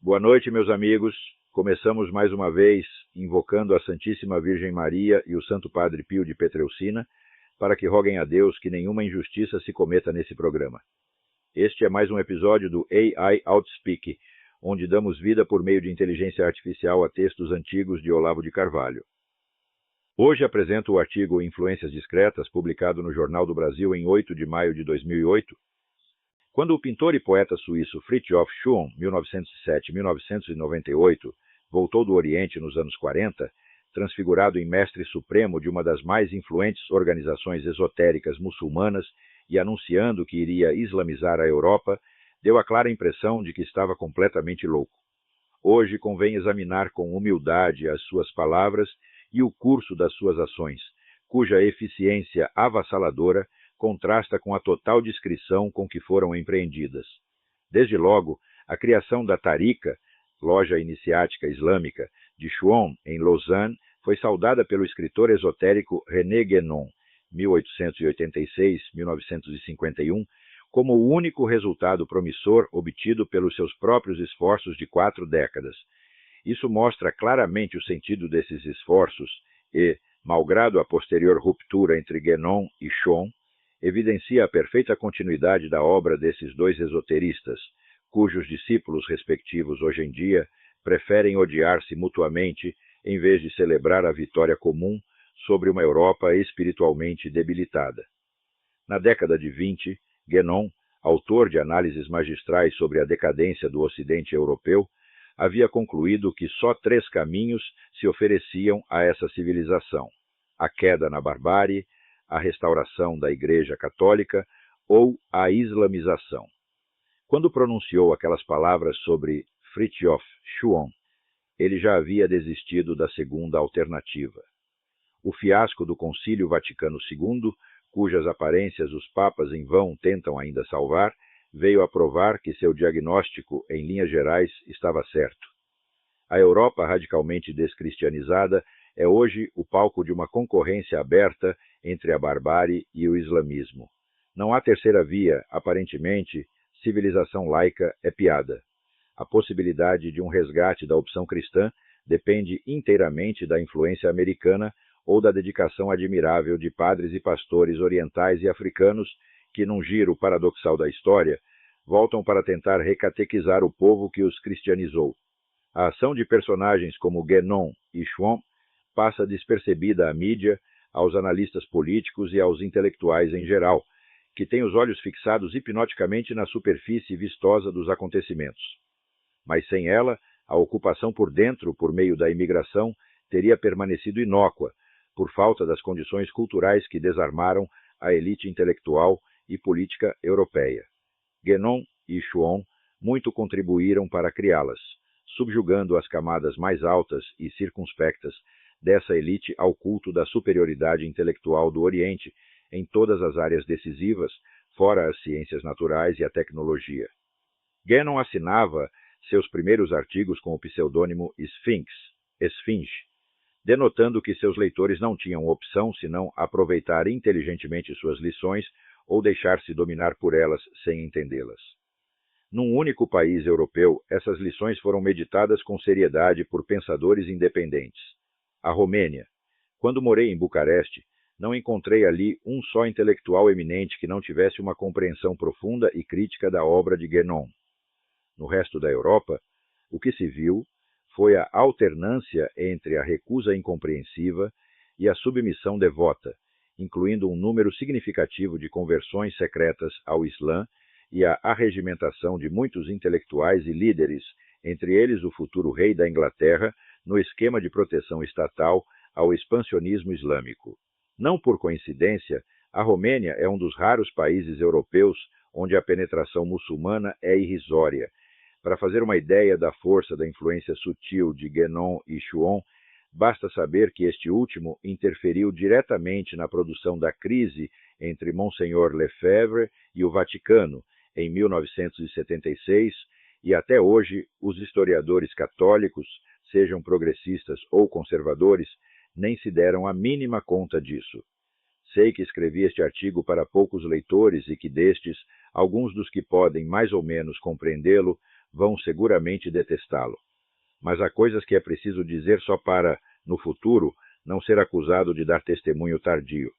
Boa noite, meus amigos. Começamos mais uma vez invocando a Santíssima Virgem Maria e o Santo Padre Pio de Petreucina para que roguem a Deus que nenhuma injustiça se cometa nesse programa. Este é mais um episódio do AI Outspeak, onde damos vida por meio de inteligência artificial a textos antigos de Olavo de Carvalho. Hoje apresento o artigo Influências Discretas, publicado no Jornal do Brasil em 8 de maio de 2008. Quando o pintor e poeta suíço Fridtjof Schuon, 1907-1998, voltou do Oriente nos anos 40, transfigurado em mestre supremo de uma das mais influentes organizações esotéricas muçulmanas e anunciando que iria islamizar a Europa, deu a clara impressão de que estava completamente louco. Hoje convém examinar com humildade as suas palavras e o curso das suas ações, cuja eficiência avassaladora contrasta com a total discrição com que foram empreendidas. Desde logo, a criação da Tariqa, loja iniciática islâmica, de Schuon, em Lausanne, foi saudada pelo escritor esotérico René Guénon, 1886-1951, como o único resultado promissor obtido pelos seus próprios esforços de 4 décadas. Isso mostra claramente o sentido desses esforços e, malgrado a posterior ruptura entre Guénon e Schuon, evidencia a perfeita continuidade da obra desses dois esoteristas, cujos discípulos respectivos hoje em dia preferem odiar-se mutuamente em vez de celebrar a vitória comum sobre uma Europa espiritualmente debilitada. Na década de 20, Guénon, autor de análises magistrais sobre a decadência do Ocidente europeu, havia concluído que só 3 caminhos se ofereciam a essa civilização: a queda na barbárie, a restauração da Igreja Católica ou a islamização. Quando pronunciou aquelas palavras sobre Fridtjof Schuon, ele já havia desistido da segunda alternativa. O fiasco do Concílio Vaticano II, cujas aparências os papas em vão tentam ainda salvar, veio a provar que seu diagnóstico, em linhas gerais, estava certo. A Europa radicalmente descristianizada é hoje o palco de uma concorrência aberta entre a barbárie e o islamismo. Não há terceira via, aparentemente, civilização laica é piada. A possibilidade de um resgate da opção cristã depende inteiramente da influência americana ou da dedicação admirável de padres e pastores orientais e africanos que, num giro paradoxal da história, voltam para tentar recatequizar o povo que os cristianizou. A ação de personagens como Guénon e Schuon passa despercebida à mídia, aos analistas políticos e aos intelectuais em geral, que têm os olhos fixados hipnoticamente na superfície vistosa dos acontecimentos. Mas sem ela, a ocupação por dentro, por meio da imigração, teria permanecido inócua, por falta das condições culturais que desarmaram a elite intelectual e política europeia. Guénon e Schuon muito contribuíram para criá-las, subjugando as camadas mais altas e circunspectas dessa elite ao culto da superioridade intelectual do Oriente em todas as áreas decisivas, fora as ciências naturais e a tecnologia. Guénon assinava seus primeiros artigos com o pseudônimo Esfinge, denotando que seus leitores não tinham opção senão aproveitar inteligentemente suas lições ou deixar-se dominar por elas sem entendê-las. Num único país europeu, essas lições foram meditadas com seriedade por pensadores independentes: a Romênia. Quando morei em Bucareste, não encontrei ali um só intelectual eminente que não tivesse uma compreensão profunda e crítica da obra de Guénon. No resto da Europa, o que se viu foi a alternância entre a recusa incompreensiva e a submissão devota, incluindo um número significativo de conversões secretas ao Islã e a arregimentação de muitos intelectuais e líderes, entre eles o futuro rei da Inglaterra, no esquema de proteção estatal ao expansionismo islâmico. Não por coincidência, a Romênia é um dos raros países europeus onde a penetração muçulmana é irrisória. Para fazer uma ideia da força da influência sutil de Guénon e Schuon, basta saber que este último interferiu diretamente na produção da crise entre Monsenhor Lefebvre e o Vaticano, em 1976, e até hoje os historiadores católicos, sejam progressistas ou conservadores, nem se deram a mínima conta disso. Sei que escrevi este artigo para poucos leitores e que destes, alguns dos que podem mais ou menos compreendê-lo vão seguramente detestá-lo. Mas há coisas que é preciso dizer só para, no futuro, não ser acusado de dar testemunho tardio.